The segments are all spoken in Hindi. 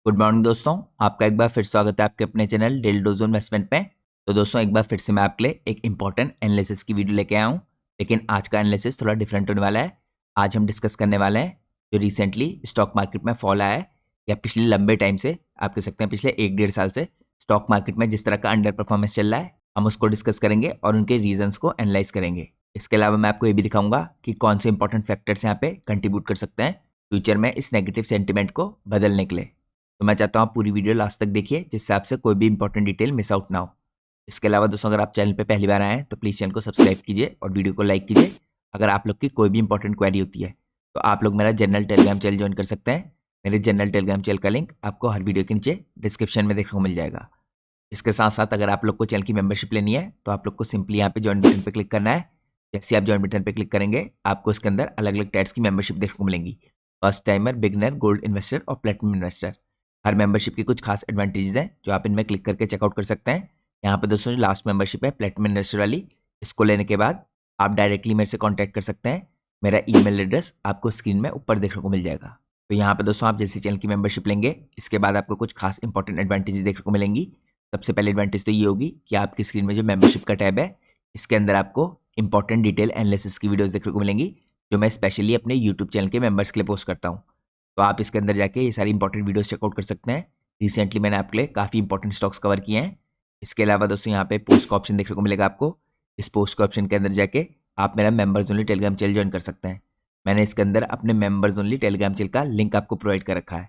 गुड मॉर्निंग दोस्तों, आपका एक बार फिर स्वागत है आपके अपने चैनल डेली डोज़ इन्वेस्टमेंट में। तो दोस्तों एक बार फिर से मैं आपके लिए एक इंपॉर्टेंट एनालिसिस की वीडियो लेके आया हूँ। लेकिन आज का एनालिसिस थोड़ा डिफरेंट होने वाला है। आज हम डिस्कस करने वाले हैं जो रिसेंटली स्टॉक मार्केट में फॉल आया है या पिछले लंबे टाइम से आप कह सकते हैं पिछले 1-1.5 साल से स्टॉक मार्केट में जिस तरह का अंडर परफॉर्मेंस चल रहा है, हम उसको डिस्कस करेंगे और उनके रीजंस को एनालाइज करेंगे। इसके अलावा मैं आपको ये भी दिखाऊंगा कि कौन से इंपॉर्टेंट फैक्टर्स यहाँ पे कंट्रीब्यूट कर सकते हैं फ्यूचर में इस नेगेटिव सेंटिमेंट को बदलने के लिए। तो मैं चाहता हूँ आप पूरी वीडियो लास्ट तक देखिए जिससे आपसे कोई भी इंपॉर्टेंट डिटेल मिस आउट ना हो। इसके अलावा दोस्तों अगर आप चैनल पे पहली बार आए हैं तो प्लीज़ चैनल को सब्सक्राइब कीजिए और वीडियो को लाइक कीजिए। अगर आप लोग की कोई भी इंपॉर्टेंट क्वेरी होती है तो आप लोग मेरा जनरल टेलीग्राम चैनल ज्वाइन कर सकते हैं। मेरे जनरल टेलीग्राम चैनल का लिंक आपको हर वीडियो के नीचे डिस्क्रिप्शन में देखने को मिल जाएगा। इसके साथ साथ अगर आप लोग को चैनल की मेंबरशिप लेनी है तो आप लोग को सिंपली यहाँ पे ज्वाइन बटन पे क्लिक करना है। जैसे आप ज्वाइन बटन पे क्लिक करेंगे आपको इसके अंदर अलग अलग टाइप्स की मेंबरशिप देखने को मिलेंगी। First timer, beginner, gold investor और प्लेटिनम इन्वेस्टर। हर मेंबरशिप की कुछ खास एडवांटेजेस हैं जो आप इनमें क्लिक करके चेकआउट कर सकते हैं। यहाँ पे दोस्तों जो लास्ट मेंबरशिप है प्लेटिनम इन्वेस्टर वाली, इसको लेने के बाद आप डायरेक्टली मेरे से कॉन्टैक्ट कर सकते हैं। मेरा ईमेल एड्रेस आपको स्क्रीन में ऊपर देखने को मिल जाएगा। तो यहाँ पे दोस्तों आप जैसे चैनल की मेंबरशिप लेंगे इसके बाद आपको कुछ खास इंपॉर्टेंट एडवांटेजेस देखने को मिलेंगी। सबसे पहले एडवांटेज तो ये होगी कि आपकी स्क्रीन में जो मेंबरशिप का टैब है इसके अंदर आपको इंपॉर्टेंट डिटेल एनालिसिस की वीडियोस देखने को मिलेंगी जो मैं स्पेशली अपने यूट्यूब चैनल के मेंबर्स के लिए पोस्ट करता हूँ। तो आप इसके अंदर जाके ये सारी इंपॉर्टेंट वीडियोस चेकआउट कर सकते हैं। रिसेंटली मैंने आपके लिए काफ़ी इंपॉर्टेंट स्टॉक्स कवर किए हैं। इसके अलावा दोस्तों यहाँ पे पोस्ट का ऑप्शन देखने को मिलेगा आपको। इस पोस्ट का ऑप्शन के अंदर जाके आप मेरा members only Telegram channel join कर सकते हैं। मैंने इसके अंदर अपने मेंबर्स ओनली टेलीग्राम चैनल का लिंक आपको प्रोवाइड कर रखा है।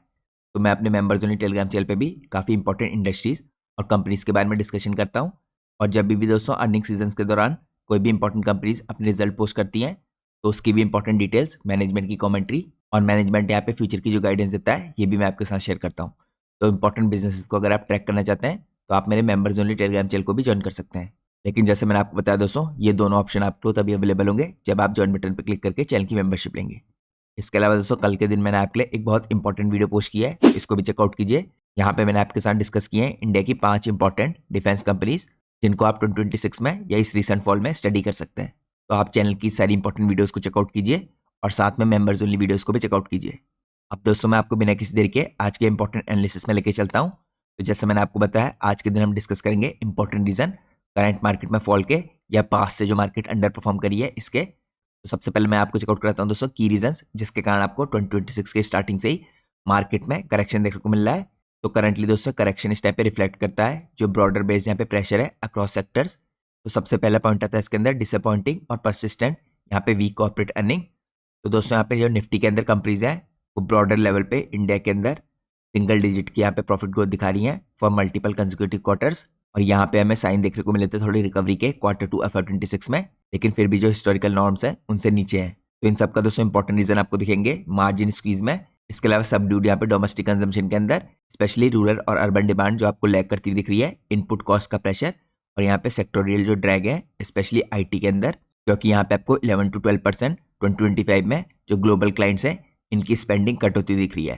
तो मैं अपने मेंबर्स ओनली टेलीग्राम चैनल पे भी काफ़ी इंपॉर्टेंट इंडस्ट्रीज और कंपनीज के बारे में डिस्कशन करता हूँ। और जब भी दोस्तों अर्निंग सीजन के दौरान कोई भी इंपॉर्टेंट कंपनीज अपने रिजल्ट पोस्ट करती हैं तो उसकी भी इंपॉर्टेंट डिटेल्स, मैनेजमेंट की कमेंट्री और मैनेजमेंट यहाँ पे फ्यूचर की जो गाइडेंस देता है ये भी मैं आपके साथ शेयर करता हूँ। तो इंपॉर्टेंट बिजनेसेस को अगर आप ट्रैक करना चाहते हैं तो आप मेरे मेंबर्स ओनली टेलीग्राम चैनल को भी ज्वाइन कर सकते हैं। लेकिन जैसे मैंने आपको बताया दोस्तों ये दोनों ऑप्शन आपको तभी अवेलेबल होंगे जब आप ज्वाइन बटन पर क्लिक करके चैनल की मेंबरशिप लेंगे। इसके अलावा दोस्तों कल के दिन मैंने आपके लिए एक बहुत इंपॉर्टेंट वीडियो पोस्ट किया है, इसको भी चेकआउट कीजिए। यहाँ पे मैंने आपके साथ डिस्कस किए हैं इंडिया की 5 इंपॉर्टेंट डिफेंस कंपनीज जिनको आप 2026 में या इस रिसेंट फॉल में स्टडी कर सकते हैं। तो आप चैनल की सारी इंपॉर्टेंट वीडियोस को चेकआउट कीजिए और साथ में मेंबर्स ओनली वीडियोस को भी चेकआउट कीजिए। अब दोस्तों मैं आपको बिना किसी देर के आज के इंपॉर्टेंट एनालिसिस में लेके चलता हूँ। तो जैसे मैंने आपको बताया आज के दिन हम डिस्कस करेंगे इंपॉर्टेंट रीजन करंट मार्केट में फॉल के या पास्ट से जो मार्केट अंडर परफॉर्म करी है इसके। तो सबसे पहले मैं आपको चेकआउट कराता हूँ दोस्तों की रीजंस जिसके कारण आपको 2026 के स्टार्टिंग से ही मार्केट में करेक्शन देखने को मिल रहा है। तो करंटली दोस्तों करेक्शन इस टाइप पे रिफ्लेक्ट करता है जो ब्रॉडर बेस यहाँ पे प्रेशर है अक्रॉस सेक्टर्स। तो सबसे पहला पॉइंट आता है इसके अंदर डिसअपॉइंटिंग और परसिस्टेंट यहाँ पे वीक कॉर्पोरेट अर्निंग। तो दोस्तों यहाँ पे जो निफ्टी के अंदर कंपनीज है वो ब्रॉडर लेवल पे इंडिया के अंदर सिंगल डिजिट की यहाँ पे प्रॉफिट ग्रोथ दिखा रही है फॉर मल्टीपल कंसेक्यूटिव क्वार्टर्स। और यहाँ पे हमें साइन देखने को मिले थे थोड़ी रिकवरी के Q2 FY26 में, लेकिन फिर भी जो हिस्टोरिकल नॉर्म्स हैं उनसे नीचे हैं। तो इन सब का दोस्तों इंपॉर्टेंट रीजन आपको दिखेंगे मार्जिन स्क्वीज में। इसके अलावा सबड्यूड यहाँ पे डोमेस्टिक कंजम्पशन के अंदर स्पेशली रूरल और अर्बन डिमांड जो आपको लैग करती हुई दिख रही है, इनपुट कॉस्ट का प्रेशर और यहाँ पे सेक्टोरियल जो ड्रैग है स्पेशली आईटी के अंदर, क्योंकि यहाँ पे आपको 11 to 12% 2025 में जो ग्लोबल क्लाइंट्स हैं इनकी स्पेंडिंग कट होती दिख रही है।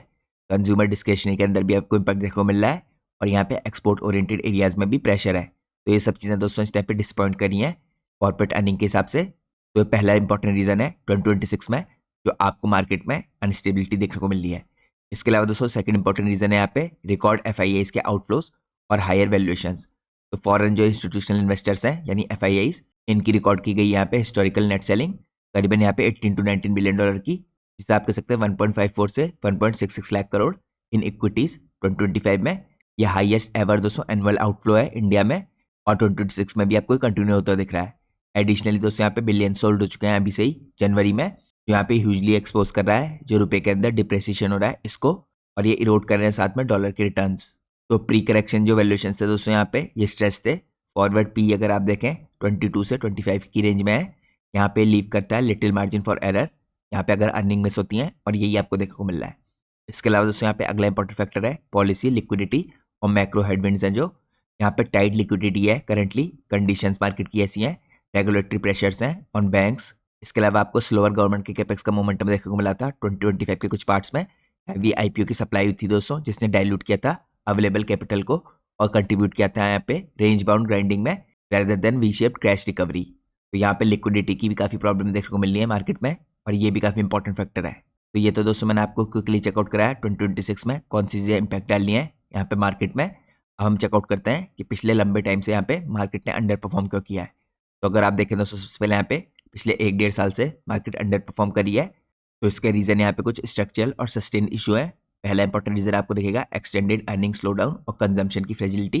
कंज्यूमर डिस्क्रिशनरी के अंदर भी आपको इम्पैक्ट देखने को मिल रहा है और यहाँ पे एक्सपोर्ट ओरिएंटेड एरियाज में भी प्रेशर है। तो ये सब चीज़ें दोस्तों इस टाइप पे डिसअपॉइंट करी हैं कॉर्पोरेट अर्निंग के हिसाब से। तो ये पहला इंपॉर्टेंट रीजन है 2026 में जो आपको मार्केट में अनस्टेबिलिटी देखने को मिल रही है। इसके अलावा दोस्तों सेकंड इंपॉर्टेंट रीजन है यहाँ पे रिकॉर्ड FIIs के आउटफ्लोज और हायर वैल्यूएशंस। तो फॉरेन जो इंस्टीट्यूशनल इन्वेस्टर्स हैं यानी FIIs इनकी रिकॉर्ड की गई यहाँ पे हिस्टोरिकल नेट सेलिंग करीबन यहाँ पे 18 to 19 बिलियन डॉलर की, जिसे आप कह सकते हैं 1.54 से 1.66 लाख करोड़ इन इक्विटीज 2025 में। यह हाईएस्ट एवर दोस्तों एनुअल आउटफ्लो है इंडिया में और 2026 में भी आपको कंटिन्यू होता दिख रहा है। एडिशनली दोस्तों यहाँ पे बिलियन सोल्ड हो चुके हैं अभी से ही जनवरी में, जो यहाँ पे ह्यूजली एक्सपोज कर रहा है जो रुपए के अंदर डिप्रेसिएशन हो रहा है इसको, और ये इरोड कर रहे हैं साथ में डॉलर के रिटर्न्स। तो प्री करेक्शन जो वैल्यूएशन थे दोस्तों यहाँ पे ये स्ट्रेस थे। फॉरवर्ड पी अगर आप देखें 22 से 25 की रेंज में है। यहाँ पे लीव करता है लिटिल मार्जिन फॉर एरर यहाँ पे अगर अर्निंग मिस होती हैं, और यही आपको देखने को मिल रहा है। इसके अलावा दोस्तों यहाँ पे अगला इंपॉर्टेंट फैक्टर है पॉलिसी, लिक्विडिटी और मैक्रो हेडविंड्स हैं जो यहाँ पे टाइट लिक्विडिटी है करंटली, कंडीशंस मार्केट की ऐसी हैं, रेगुलेटरी प्रेशर्स हैं ऑन बैंक्स। इसके अलावा आपको स्लोअर गवर्नमेंट के कैपेक्स का मोमेंटम देखने को मिला था 2025 के कुछ पार्ट्स में। हैवी IPO की सप्लाई हुई थी दोस्तों जिसने डाइल्यूट किया था अवेलेबल कैपिटल को और कंट्रीब्यूट किया था यहाँ पे रेंज बाउंड ग्राइंडिंग में rather than V shaped crash recovery. तो यहाँ पे लिक्विडिटी की भी काफ़ी प्रॉब्लम देखने को मिल रही है मार्केट में और ये भी काफ़ी इंपॉर्टेंट फैक्टर है। तो ये तो दोस्तों मैंने आपको क्विकली चेकआउट कराया 2026 में कौन सी चीज़ें इंपैक्ट डालनी है यहाँ पे मार्केट में। अब हम चेकआउट करते हैं कि पिछले लंबे टाइम से यहाँ पे मार्केट ने अंडर परफॉर्म क्यों किया है। तो अगर आप देखें दोस्तों सबसे पहले यहाँ पे पिछले 1-1.5 साल से मार्केट अंडर परफॉर्म करी है। तो इसके रीज़न यहाँ पे कुछ स्ट्रक्चरल और सस्टेन इशू है। पहला इंपॉर्टेंट रीज़न आपको दिखेगा एक्सटेंडेड अर्निंग स्लो डाउन और कंजम्पशन की फ्रेजिलिटी।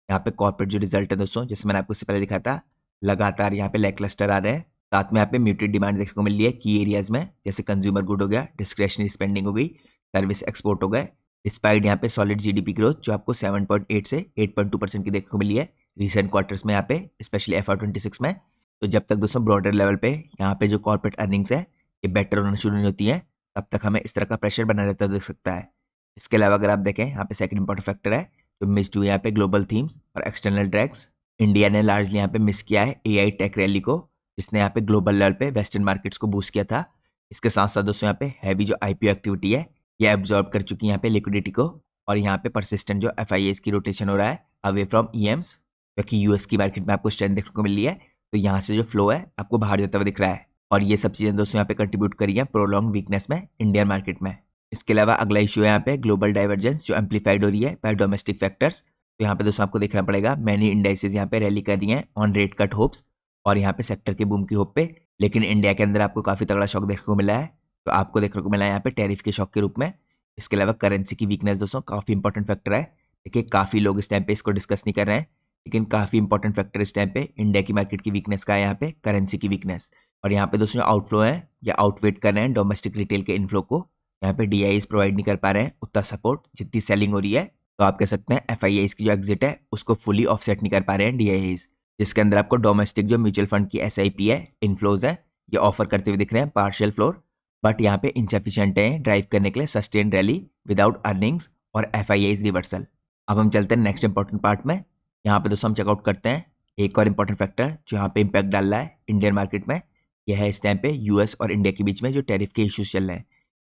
यहाँ पे कॉर्पोरेट जो रिजल्ट है दोस्तों, जिसमें मैंने आपको इससे पहले दिखा था, लगातार यहाँ पे लैकलस्टर आ रहे हैं। साथ में यहाँ पे म्यूटेड डिमांड देखने को मिल रही है की एरियाज में, जैसे कंज्यूमर गुड हो गया, डिस्क्रेशनरी स्पेंडिंग हो गई, सर्विस एक्सपोर्ट हो गए। डिस्पाइट यहाँ पे सॉलिड जीडीपी ग्रोथ जो आपको 7.8 से 8.2% की देखने को मिली है रिसेंट क्वार्टर्स में यहाँ पे, स्पेशली FY26 में। तो जब तक दोस्तों ब्रॉडर लेवल पे यहाँ पे जो कॉर्पोरेट अर्निंग्स है ये बेटर होना शुरू नहीं होती है, तब तक हमें इस तरह का प्रेशर बना रहता देख सकता है। इसके अलावा अगर आप देखें यहाँ पे सेकंड इंपॉर्टेंट फैक्टर है जो मिस्ड हुई यहाँ पे ग्लोबल थीम्स और एक्सटर्नल ड्रैग्स। इंडिया ने लार्जली यहाँ पे मिस किया है AI टेक रैली को, जिसने यहाँ पे ग्लोबल लेवल पे वेस्टर्न मार्केट्स को बूस्ट किया था। इसके साथ साथ दोस्तों यहाँ पे हैवी जो IPO एक्टिविटी है ये एब्जॉर्ब कर चुकी है यहाँ पे लिक्विडिटी को, और यहाँ पे परसिस्टेंट जो FIAs की रोटेशन हो रहा है अवे फ्रॉम EMs, क्योंकि US की मार्केट में आपको स्ट्रेंथ देखने को मिल रही है। तो यहाँ से जो फ्लो है आपको बाहर जाता हुआ दिख रहा है, और ये सब चीज़ें दोस्तों यहाँ पे कंट्रीब्यूट करी है प्रोलॉन्ग वीकनेस में इंडियन मार्केट में। इसके अलावा अगला इशू है यहाँ पे ग्लोबल डाइवर्जेंस जो एम्पलीफाइड हो रही है बाय डोमेस्टिक फैक्टर्स। तो यहाँ पे दोस्तों आपको देखना पड़ेगा मैनी इंडाइसेस यहाँ पे रैली कर रही हैं ऑन रेट कट होप्स और यहाँ पे सेक्टर के बूम की होप पे, लेकिन इंडिया के अंदर आपको काफ़ी तगड़ा शॉक देखने को मिला है। तो आपको देखने को मिला है यहाँ पे टैरिफ के शॉक के रूप में। इसके अलावा करेंसी की वीकनेस दोस्तों काफ़ी इंपॉर्टेंट फैक्टर है। देखिए काफ़ी लोग इस टाइम पे इसको डिस्कस नहीं कर रहे हैं, लेकिन काफ़ी इंपॉर्टेंट फैक्टर इस टाइम पे इंडिया की मार्केट की वीकनेस का है यहाँ पे करेंसी की वीकनेस। और यहाँ पे दोस्तों आउटफ्लो है या आउटवेट कर रहे हैं डोमेस्टिक रिटेल के इनफ्लो को। यहाँ पे DIs प्रोवाइड नहीं कर पा रहे हैं उतना सपोर्ट जितनी सेलिंग हो रही है। तो आप कह सकते हैं FIAs की जो एग्जिट है उसको फुली ऑफसेट नहीं कर पा रहे हैं DIs, जिसके अंदर आपको डोमेस्टिक जो म्यूचुअल फंड की SIP है इनफ्लोज है ये ऑफर करते हुए दिख रहे हैं पार्शियल फ्लोर, बट यहाँ पे इनसफिशिएंट है ड्राइव करने के लिए सस्टेन रैली विदाउट अर्निंग्स और FIAs रिवर्सल। अब हम चलते हैं नेक्स्ट इंपॉर्टेंट पार्ट में। यहाँ पे दोस्तों हम चेकआउट करते हैं एक और इंपॉर्टेंट फैक्टर जो यहाँ पे इंपैक्ट डाल रहा है इंडियन मार्केट में। यह है इस टाइम पे US और इंडिया के बीच में जो टैरिफ के इश्यूज चल रहे हैं।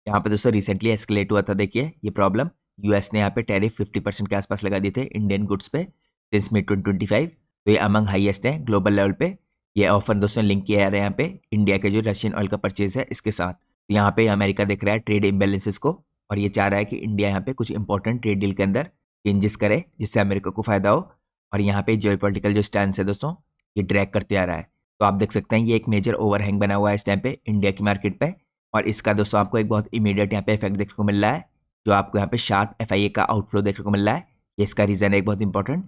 यहाँ पे दोस्तों रिसेंटली एस्केलेट हुआ था, देखिए ये प्रॉब्लम। US ने यहाँ पे टैरिफ 50% के आसपास लगा दिए थे इंडियन गुड्स पे सिंस मिड 2025। तो ये अमंग हाईएस्ट है ग्लोबल लेवल पे। ये ऑफर दोस्तों लिंक किया जा रहा है यहाँ पे इंडिया के जो रशियन ऑयल का परचेज है इसके साथ। तो यहाँ पे अमेरिका देख रहा है ट्रेड इम्बेलेंसेस को, और ये चाह रहा है कि इंडिया यहाँ पे कुछ इंपॉर्टेंट ट्रेड डील के अंदर चेंजेस करे जिससे अमेरिका को फायदा हो। और यहाँ पे जियोपॉलिटिकल जो स्टैंड है दोस्तों ये ड्रैग करते आ रहा है। तो आप देख सकते हैं ये एक मेजर ओवरहैंग बना हुआ है इस टाइम पे इंडिया की मार्केट पे, और इसका दोस्तों आपको एक बहुत इमीडिएट यहाँ पे इफेक्ट देखने को मिल रहा है जो आपको यहाँ पे शार्प FIA का आउटफ्लो देखने को मिल रहा है। ये इसका रीजन है एक बहुत इंपॉर्टेंट।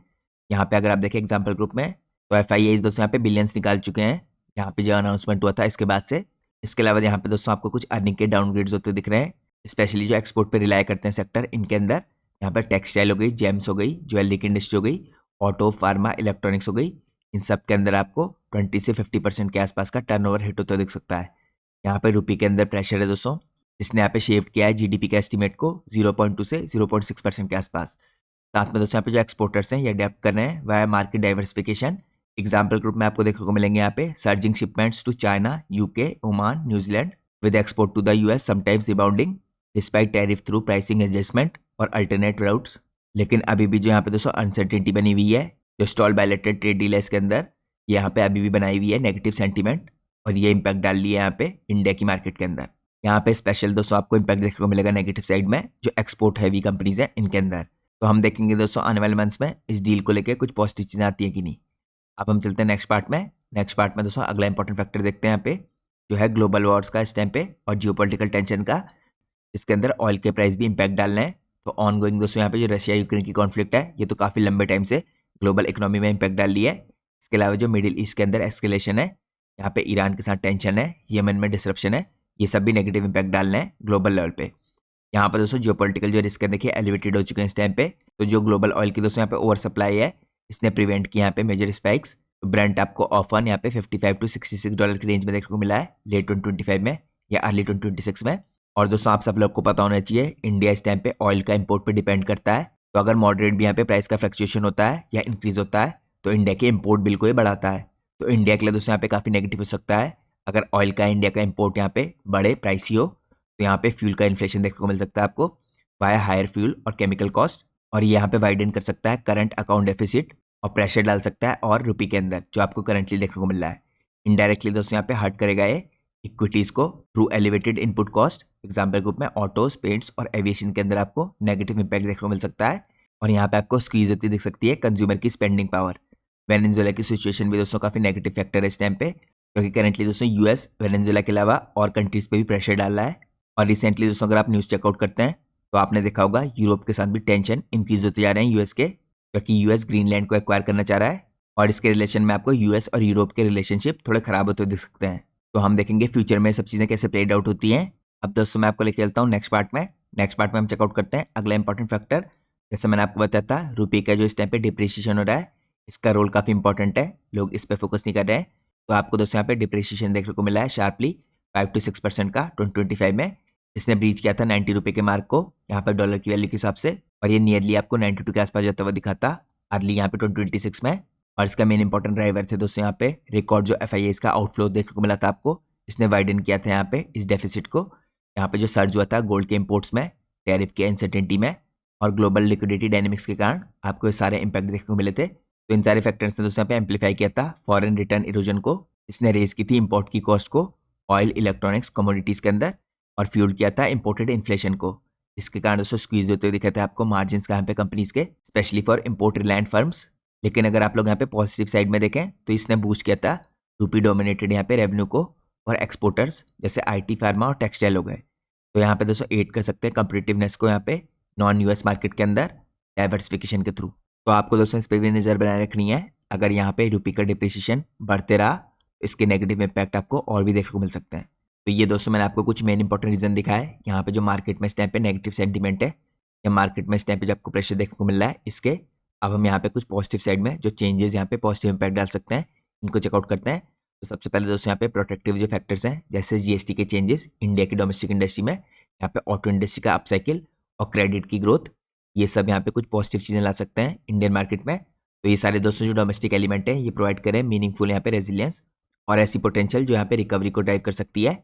यहाँ पे अगर आप देखें एग्जाम्पल ग्रुप में तो FIAs दोस्तों यहाँ पे बिलियंस निकाल चुके हैं यहाँ पे जो अनाउंसमेंट हुआ था इसके बाद से। इसके अलावा यहाँ पे दोस्तों आपको कुछ अर्निंग के डाउनग्रेड्स होते दिख रहे हैं, स्पेशली जो एक्सपोर्ट पे रिलाई करते हैं सेक्टर इनके अंदर। यहाँ पर टेक्सटाइल हो गई, जेम्स हो गई, ज्वेलरी की इंडस्ट्री हो गई, ऑटो, फार्मा, इलेक्ट्रॉनिक्स हो गई, इन सब के अंदर आपको 20 से 50% के आसपास का टर्नओवर हिट होता दिख सकता है। यहाँ पे रुपये के अंदर प्रेशर है दोस्तों, जिसने यहाँ पे शेव किया है GDP के एस्टिमेट को 0.2 से 0.6% के आसपास। साथ में दोस्तों यहाँ पे जो एक्सपोर्टर्स हैं ये अडेप्ट कर रहे हैं via market diversification. Example group में आपको देखने को मिलेंगे यहाँ पे surging shipments to China, UK, Oman, New Zealand with export to the US sometimes rebounding despite tariff through pricing adjustment और अल्टरनेट राउट्स। लेकिन अभी भी जो यहाँ पे दोस्तों अनसर्टेनिटी बनी हुई है, जो स्टॉल बायलेटेड ट्रेड डील है इसके अंदर, यहाँ पे अभी भी बनाई हुई है नेगेटिव सेंटीमेंट, और ये इंपैक्ट डाल लिया है यहाँ पे इंडिया की मार्केट के अंदर। यहाँ पे स्पेशल दोस्तों आपको इंपैक्ट देखने को मिलेगा नेगेटिव साइड में जो एक्सपोर्ट हैवी कंपनीज है इनके अंदर। तो हम देखेंगे दोस्तों आने वाले मंथ्स में इस डील को लेकर कुछ पॉजिटिव चीज़ें आती है कि नहीं। अब हम चलते हैं नेक्स्ट पार्ट में। नेक्स्ट पार्ट में दोस्तों अगला इंपॉर्टेंट फैक्टर देखते हैं यहाँ पे जो है ग्लोबल वॉर्स का इस टाइम पे और जियोपॉलिटिकल टेंशन का। इसके अंदर ऑयल के प्राइस भी इंपैक्ट डाल रहे हैं। तो ऑन गोइंग दोस्तों यहाँ पे जो रशिया यूक्रेन की कॉन्फ्लिक्ट है ये तो काफ़ी लंबे टाइम से ग्लोबल इकोनॉमी में इंपैक्ट डाल रही है। इसके अलावा जो मिडिल ईस्ट के अंदर एस्केलेशन है, यहाँ पे ईरान के साथ टेंशन है, यमन में डिसरप्शन है, ये सब भी नेगेटिव इंपैक्ट डाल रहे हैं ग्लोबल लेवल पे। यहाँ पर दोस्तों जियोपॉलिटिकल जो रिस्क है देखिए एलिवेटेड हो चुके हैं इस टाइम पे। तो जो ग्लोबल ऑयल की दोस्तों यहाँ पे ओवर सप्लाई है इसने प्रिवेंट किया यहाँ पे मेजर स्पाइक्स। तो ब्रेंट आपको ऑफन यहाँ पे $55 to $66 की रेंज में देखने को मिला है लेट 2025 में या अर्ली 2026 में। और दोस्तों आप सब लोग को पता होना चाहिए इंडिया इस टाइम पे ऑयल का इंपोर्ट पे डिपेंड करता है। तो अगर मॉडरेट भी यहाँ पे प्राइस का फ्लक्चुएशन होता है या इंक्रीज होता है तो इंडिया के इंपोर्ट बिल को ही बढ़ाता है। तो इंडिया के लिए दोस्तों यहाँ पे काफ़ी नेगेटिव हो सकता है अगर ऑयल का इंडिया का इंपोर्ट यहाँ पे बड़े प्राइसी हो। तो यहाँ पे फ्यूल का इन्फ्लेशन देखने को मिल सकता है आपको वाया हायर फ्यूल और केमिकल कॉस्ट, और ये यहाँ पे वाइडन कर सकता है करंट अकाउंट डेफिसिट और प्रेशर डाल सकता है और रुपये के अंदर जो आपको करंटली देखने को मिल रहा है। इनडायरेक्टली दोस्तों यहाँ पे हर्ट करेगा ये इक्विटीज़ को through elevated input cost. Example group में ऑटोज, पेंट्स और एविएशन के अंदर आपको नेगेटिव इंपैक्ट देखने को मिल सकता है। और यहाँ पे आपको स्क्वीज होती दिख सकती है कंज्यूमर की स्पेंडिंग पावर। वेनेजुएला की सिचुएशन भी दोस्तों काफ़ी नेगेटिव फैक्टर है इस टाइम पे, क्योंकि करेंटली दोस्तों यूएस वेनेजुएला के अलावा और कंट्रीज पे भी प्रेशर डाल रहा है। और रिसेंटली दोस्तों अगर आप न्यूज़ चेकआउट करते हैं तो आपने देखा होगा यूरोप के साथ भी टेंशन इंक्रीज होते जा रहे हैं यूएस के, क्योंकि यूएस ग्रीनलैंड को एक्वायर करना चाह रहा है। और इसके रिलेशन में आपको यूएस और यूरोप के रिलेशनशिप थोड़े खराब होते दिख सकते हैं। तो हम देखेंगे फ्यूचर में सब चीज़ें कैसे प्लेड आउट होती हैं। अब दोस्तों मैं आपको लेके चलता हूँ नेक्स्ट पार्ट में। नेक्स्ट पार्ट में हम चेकआउट करते हैं अगला इंपॉर्टेंट फैक्टर। जैसे मैंने आपको बताया था रुपये का जो इस टाइम पे डिप्रिसिएशन हो रहा है, इसका रोल काफ़ी इंपॉर्टेंट है, लोग इस पर फोकस नहीं कर रहे हैं। तो आपको दोस्तों यहाँ पे डिप्रिसिएशन देखने को मिला है शार्पली 5 to 6% का 2025 में। इसने ब्रीच किया था 90 रुपये के मार्क को यहाँ पर डॉलर की वैल्यू के हिसाब से, और ये नियरली आपको 92 के आसपास जाता हुआ दिखा था अर्ली यहाँ पे 2026 में। और इसका मेन इंपॉर्टेंट ड्राइवर थे दोस्तों यहाँ पे रिकॉर्ड जो FIIs का आउटफ्लो देखने को मिला था आपको, इसने वाइडन किया था यहाँ पे इस डेफिसिट को। यहाँ पे जो सर्ज हुआ था गोल्ड के इंपोर्ट्स में, टैरिफ की अनसर्टेनिटी में और ग्लोबल लिक्विडिटी डायनेमिक्स के कारण आपको ये सारे इंपैक्ट देखने को मिले थे। तो इन सारे फैक्टर्स ने दोस्तों यहाँ पे एम्पलीफाई किया था फॉरेन रिटर्न इरोजन को। इसने रेज की थी इंपोर्ट की कॉस्ट को ऑयल, इलेक्ट्रॉनिक्स, कमोडिटीज़ के अंदर, और फ्यूल किया था इंपोर्टेड इन्फ्लेशन को। इसके कारण दोस्तों स्क्वीज होते हुए दिखे थे आपको मार्जिन यहाँ पे कंपनीज के, specially for import reliant firms. लेकिन अगर आप लोग यहाँ पे पॉजिटिव साइड में देखें तो इसने बूस्ट किया था रूपी डोमिनेटेड यहाँ पे रेवेन्यू को, और एक्सपोर्टर्स जैसे IT, फार्मा और टेक्सटाइल हो गए। तो यहाँ पे दोस्तों एड कर सकते हैं कंपटीटिवनेस को यहाँ पे नॉन US मार्केट के अंदर डाइवर्सिफिकेशन के थ्रू। तो आपको दोस्तों इस पर भी नज़र बनाए रखनी है। अगर यहाँ पे रुपये का डिप्रिसिएशन बढ़ते रहा तो इसके नेगेटिव इम्पैक्ट आपको और भी देखने को मिल सकते हैं। तो ये दोस्तों मैंने आपको कुछ मेन इंपॉर्टेंट रीजन दिखाया है यहाँ पे जो मार्केट में इस टाइम पे नेगेटिव सेंटीमेंट है या मार्केट में इस टाइम पे जो आपको प्रेशर देखने को मिल रहा है इसके। अब हम यहाँ पे कुछ पॉजिटिव साइड में जो चेंजेस यहाँ पे पॉजिटिव इंपैक्ट डाल सकते हैं इनको चेकआउट करते हैं। तो सबसे पहले दोस्तों यहाँ पे प्रोटेक्टिव जो फैक्टर्स हैं जैसे GST के चेंजेस इंडिया की डोमेस्टिक इंडस्ट्री में, यहाँ पे ऑटो इंडस्ट्री का अपसाइकिल और क्रेडिट की ग्रोथ, ये सब यहाँ पे कुछ पॉजिटिव चीज़ें ला सकते हैं इंडियन मार्केट में। तो ये सारे दोस्तों जो डोमेस्टिक एलिमेंट है ये प्रोवाइड करें मीनिंगफुल यहाँ पे रेजिलियंस और ऐसी पोटेंशियल जो यहाँ पे रिकवरी को ड्राइव कर सकती है।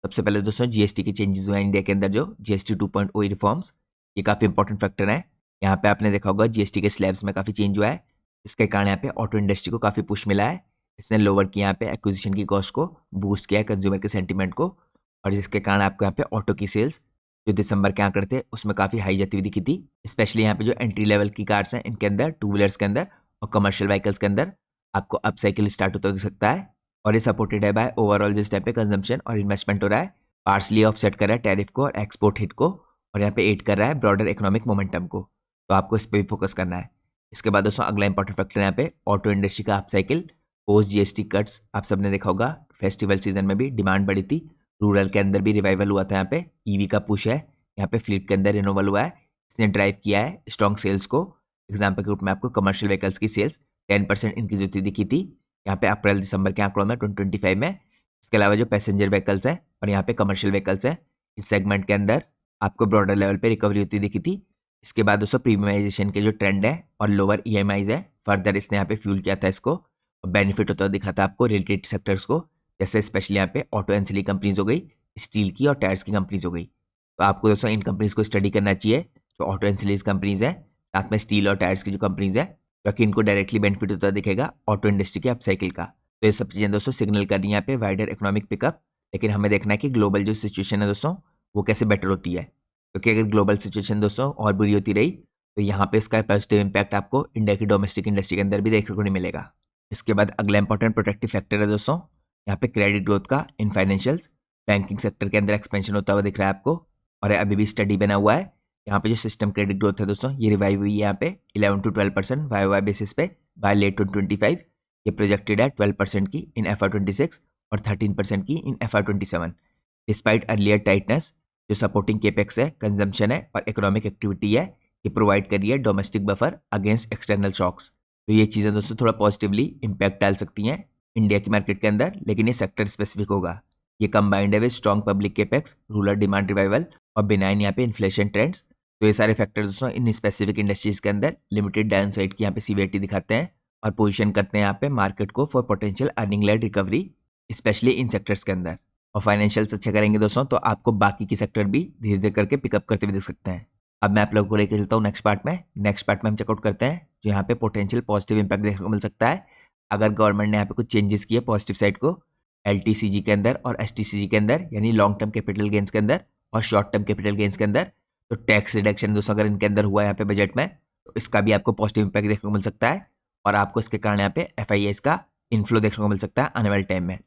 सबसे पहले दोस्तों GST के चेंजेस हुए हैं इंडिया के अंदर, जो GST 2.0 रिफॉर्म्स, ये काफ़ी इंपॉर्टेंट फैक्टर है। यहाँ पे आपने देखा होगा GST के स्लैब्स में काफ़ी चेंज हुआ है, इसके कारण यहाँ पे ऑटो इंडस्ट्री को काफ़ी पुश मिला है। इसने लोअर किया यहाँ पे एक्विजिशन की कॉस्ट को, बूस्ट किया है कंज्यूमर के सेंटीमेंट को, और जिसके कारण आपको यहाँ पे ऑटो की सेल्स जो दिसंबर के आंकड़े थे उसमें काफ़ी हाई जाती हुई दिखी थी। स्पेशली यहाँ पे जो एंट्री लेवल की कार्स हैं इनके अंदर, टू व्हीलर्स के अंदर और कमर्शियल व्हीकल्स के अंदर आपको अप साइकिल स्टार्ट होता दिख सकता है। और ये सपोर्टेड है बाय ओवरऑल जिस टाइप पे कंजम्पशन और इन्वेस्टमेंट हो रहा है, पार्सली ऑफसेट कर रहा है टैरिफ को और एक्सपोर्ट हिट को, और यहाँ पे एड कर रहा है ब्रॉडर इकोनॉमिक मोमेंटम को। तो आपको इस पर भी फोकस करना है। इसके बाद दोस्तों अगला इंपॉर्टेंट फैक्टर यहाँ पे ऑटो इंडस्ट्री का up cycle post GST cuts. आप सबने देखा होगा फेस्टिवल सीजन में भी डिमांड बढ़ी थी, रूरल के अंदर भी रिवाइवल हुआ था, यहाँ पे EV का पुश है, यहाँ पे फ्लीट के अंदर रिनोवल हुआ है, इसने ड्राइव किया है स्ट्रॉन्ग सेल्स को। एग्जाम्पल के रूप में आपको कमर्शियल व्हीकल्स की सेल्स 10% इंक्रीज होती दिखी थी यहाँ पे अप्रैल दिसंबर के आंकड़ों में 2025 में। इसके अलावा जो पैसेंजर व्हीकल्स हैं और यहाँ पे कमर्शियल व्हीकल्स हैं इस सेगमेंट के अंदर आपको ब्रॉडर लेवल पे रिकवरी होती दिखी थी। इसके बाद दोस्तों प्रीमियमाइजेशन के जो ट्रेंड है और लोअर EMIs है, फर्दर इसने यहाँ पे फ्यूल किया था इसको, और बेनिफिट होता दिखा था आपको रिलेटेड सेक्टर्स को, जैसे स्पेशली यहाँ पे ऑटो एंसिलरी कंपनीज हो गई, स्टील की और टायर्स की कंपनीज हो गई। तो आपको दोस्तों इन कंपनीज को स्टडी करना चाहिए जो ऑटो एंसिलरीज कंपनीज है, साथ में स्टील और टायर्स की जो कंपनीज है, क्योंकि इनको डायरेक्टली बेनिफिट होता दिखेगा ऑटो इंडस्ट्री के अपसाइकिल का। तो ये सब चीज़ें दोस्तों सिग्नल कर रही हैं यहाँ पे वाइडर इकोनॉमिक पिकअप। लेकिन हमें देखना है कि ग्लोबल जो सिचुएशन है दोस्तों वो कैसे बेटर होती है, क्योंकि अगर ग्लोबल सिचुएशन दोस्तों और बुरी होती रही तो यहाँ पे इसका पॉजिटिव इंपैक्ट आपको इंडिया की डोमेस्टिक इंडस्ट्री के अंदर भी देखने को नहीं मिलेगा। इसके बाद अगला इंपॉर्टेंट प्रोटेक्टिव फैक्टर है दोस्तों यहाँ पे क्रेडिट ग्रोथ का इन फाइनेंशियल्स। बैंकिंग सेक्टर के अंदर एक्सपेंशन होता हुआ दिख रहा है आपको, और अभी भी स्टडी बना हुआ है यहाँ पे जो सिस्टम क्रेडिट ग्रोथ है दोस्तों ये रिवाइव हुई है यहाँ पे 11 to 12% YoY बेसिस पे बाय लेट 2025। ये प्रोजेक्टेड है 12% की इन FY26 और 13% की इन FY27, डिस्पाइट अर्लियर टाइटनेस। जो सपोर्टिंग केपेक्स है, कंजम्पशन है और इकोनॉमिक एक्टिविटी है, ये प्रोवाइड कर रही है domestic buffer against external shocks. तो ये चीज़ें दोस्तों थोड़ा पॉजिटिवली इंपैक्ट डाल सकती हैं इंडिया की मार्केट के अंदर, लेकिन ये सेक्टर स्पेसिफिक होगा। ये कंबाइंड है with strong public capex, rural demand revival और बिनाइन यहाँ पे इन्फ्लेशन ट्रेंड्स। तो ये सारे फैक्टर्स दोस्तों इन स्पेसिफिक इंडस्ट्रीज के अंदर लिमिटेड डाउन साइड की यहाँ पे सीवियरिटी दिखाते हैं और पोजीशन करते हैं यहाँ पे मार्केट को for potential earning led recovery, especially in sectors के अंदर। और फाइनेंशियल्स अच्छे करेंगे दोस्तों तो आपको बाकी की सेक्टर भी धीरे धीरे करके पिकअप करते हुए दिख सकते हैं। अब मैं आप लोगों को लेकर चलता हूँ नेक्स्ट पार्ट में। नेक्स्ट पार्ट में हम चेकआउट करते हैं जो यहाँ पे पोटेंशियल पॉजिटिव इंपैक्ट देखने को मिल सकता है अगर गवर्नमेंट ने यहाँ पे कुछ चेंजेस किए पॉजिटिव साइड को LTCG के अंदर और STCG के अंदर, यानी लॉन्ग टर्म कैपिटल गेन्स के अंदर और शॉर्ट टर्म कैपिटल गेन्स के अंदर। तो टैक्स रिडक्शन दोस्तों अगर इनके अंदर हुआ यहाँ पे बजट में, तो इसका भी आपको पॉजिटिव इंपैक्ट देखने को मिल सकता है और आपको इसके कारण यहाँ पे FIIs का इनफ्लो देखने को मिल सकता है आने वाले टाइम में।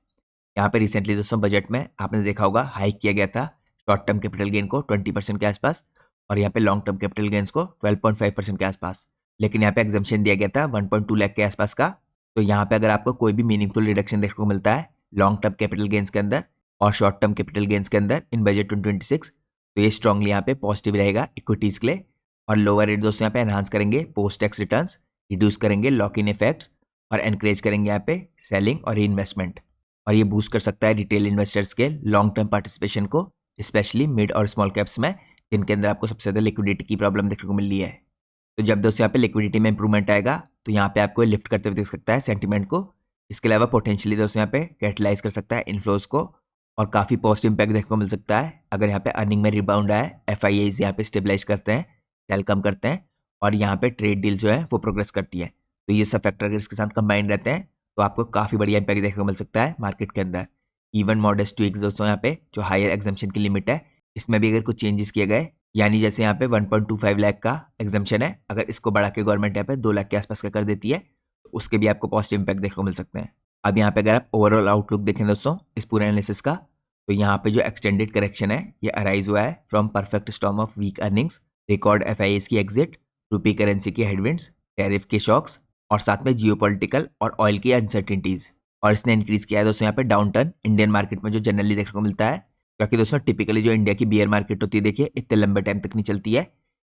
यहाँ पे रिसेंटली दोस्तों बजट में आपने देखा होगा हाइक किया गया था शॉर्ट टर्म कैपिटल गेन को 20% के आसपास और यहाँ पे लॉन्ग टर्म कैपिटल गेन्स को 12.5% के आसपास, लेकिन यहाँ पे एग्जम्पशन दिया गया था 1.2 लाख के आसपास का। तो यहाँ पे अगर आपको कोई भी मीनिंगफुल रिडक्शन देखने को मिलता है लॉन्ग टर्म कैपिटल गेन्स के अंदर और शॉर्ट टर्म कैपिटल गेन्स के अंदर इन बजट 2026, तो ये स्ट्रांगली यहाँ पे पॉजिटिव रहेगा इक्विटीज के लिए। और लोअर रेट दोस्तों यहाँ पे एनहांस करेंगे पोस्ट टैक्स रिटर्न्स, रिड्यूस करेंगे लॉक इन इफेक्ट्स और एनकरेज करेंगे यहाँ पे सेलिंग और री-इन्वेस्टमेंट। और ये बूस्ट कर सकता है रिटेल इन्वेस्टर्स के लॉन्ग टर्म पार्टिसिपेशन को, स्पेशली मिड और स्मॉल कैप्स में, जिनके अंदर आपको सबसे ज़्यादा लिक्विडिटी की प्रॉब्लम देखने को मिल रही है। तो जब दोस्तों यहाँ पे लिक्विडिटी में इंप्रूवमेंट आएगा तो यहाँ पे आपको लिफ्ट करते हुए देख सकता है सेंटीमेंट को। इसके अलावा पोटेंशियली दोस्तों यहाँ पे कैटलाइज कर सकता है इनफ्लोज को और काफ़ी पॉजिटिव इंपैक्ट देखने को मिल सकता है अगर यहाँ पे अर्निंग में रिबाउंड आए, FIIs यहाँ पे स्टेबलाइज करते हैं, सेल कम करते हैं और यहाँ पे ट्रेड डील जो है वो प्रोग्रेस करती है। तो ये सब फैक्टर अगर इसके साथ कंबाइन रहते हैं तो आपको काफ़ी बढ़िया इंपैक्ट देखने को मिल सकता है मार्केट के अंदर। इवन मॉडेस्ट ट्विक्स दोस्तों यहाँ पे जो हायर एग्जाम्पशन की लिमिट है, इसमें भी अगर कुछ चेंजेस किए गए, यानी जैसे यहाँ पे 1.25 लाख का एग्जाम्पशन है, अगर इसको बढ़ा के गवर्नमेंट यहाँ पे 2 लाख के आसपास का कर देती है तो उसके भी आपको पॉजिटिव इंपैक्ट देखने को मिल सकते हैं। अब यहाँ पे अगर आप ओवरऑल आउटलुक देखें दोस्तों इस पूरे एनालिसिस का, तो यहाँ पे जो एक्सटेंडेड करेक्शन है ये अराइज हुआ है from perfect storm of weak earnings, record FIIs की एग्जिट, रूपी करेंसी की हेडविंड्स, टैरिफ के शॉक्स और साथ में जियोपॉलिटिकल और ऑयल की अनसर्टिनिटीज। और इसने इंक्रीज किया है दोस्तों यहाँ पे डाउन टर्न इंडियन मार्केट में जो जनरली देखने को मिलता है, क्योंकि दोस्तों टिपिकली जो इंडिया की बियर मार्केट होती है देखिए इतने लंबे टाइम तक नहीं चलती है,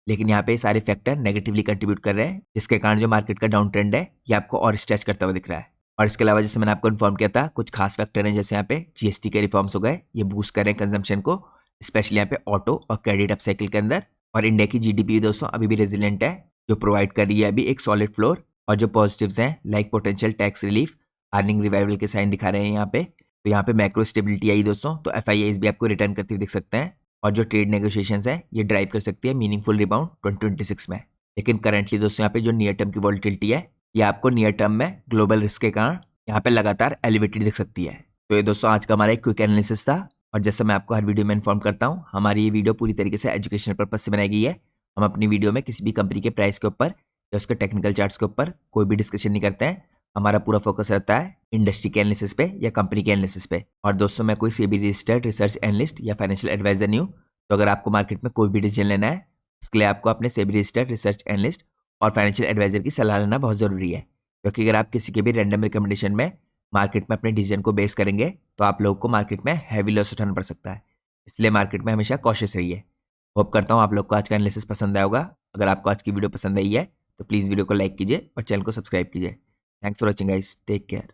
लेकिन यहाँ पे सारे फैक्टर नेगेटिवली कंट्रीब्यूट कर रहे हैं, जिसके कारण जो मार्केट का डाउन ट्रेंड है ये आपको और स्ट्रेच करता हुआ दिख रहा है। और इसके अलावा जैसे मैंने आपको इन्फॉर्म किया था कुछ खास फैक्टर हैं, जैसे यहाँ पे GST के रिफॉर्म्स हो गए, ये बूस्ट कर रहे हैं कंजम्पशन को, स्पेशली यहाँ पे ऑटो और क्रेडिट अपसाइकिल के अंदर। और इंडिया की GDP दोस्तों अभी भी रेजिलेंट है, जो प्रोवाइड कर रही है अभी एक सॉलिड फ्लोर, और जो पॉजिटिव्स हैं like potential tax relief, earning revival के साइन दिखा रहे हैं यहाँ पे। तो यहाँ पे मैक्रो स्टेबिलिटी आई दोस्तों, तो FIIs भी आपको रिटर्न करते हुए दिख सकते हैं और जो ट्रेड नेगोशिएशंस है ये ड्राइव कर सकती है मीनिंगफुल रिबाउंड 2026 में। लेकिन करंटली दोस्तों यहाँ पे जो नियर टर्म की वॉलिटिलिटी है ये आपको नियर टर्म में ग्लोबल रिस्क के कारण यहाँ पे लगातार एलिवेटेड दिख सकती है। तो ये दोस्तों आज का हमारा एक क्विक एनालिसिस था, और जैसे मैं आपको हर वीडियो में इन्फॉर्म करता हूँ, हमारी ये वीडियो पूरी तरीके से एजुकेशनल पर्पज से बनाई गई है। हम अपनी वीडियो में किसी भी कंपनी के प्राइस के ऊपर या उसके टेक्निकल चार्ट्स के ऊपर कोई भी डिस्कशन नहीं करते हैं। हमारा पूरा फोकस रहता है इंडस्ट्री के एनालिसिस पे या कंपनी के एनालिसिस पे। और दोस्तों मैं कोई SEBI रजिस्टर्ड रिसर्च एनालिस्ट या फाइनेंशियल एडवाइजर नहीं हूँ, तो अगर आपको मार्केट में कोई भी डिसीजन लेना है उसके लिए आपको अपने SEBI रजिस्टर्ड रिसर्च एनालिस्ट और फाइनेंशियल एडवाइजर की सलाह लेना बहुत ज़रूरी है, क्योंकि अगर आप किसी के भी रैंडम रिकमेंडेशन में मार्केट में अपने डिसीजन को बेस करेंगे तो आप लोगों को मार्केट में हैवी लॉस उठाना पड़ सकता है। इसलिए मार्केट में हमेशा कॉशियस रहिए। होप करता हूँ आप लोग को आज का एनालिसिस पसंद आया होगा। अगर आपको आज की वीडियो पसंद आई है तो प्लीज़ वीडियो को लाइक कीजिए और चैनल को सब्सक्राइब कीजिए। Thanks for watching guys, take care.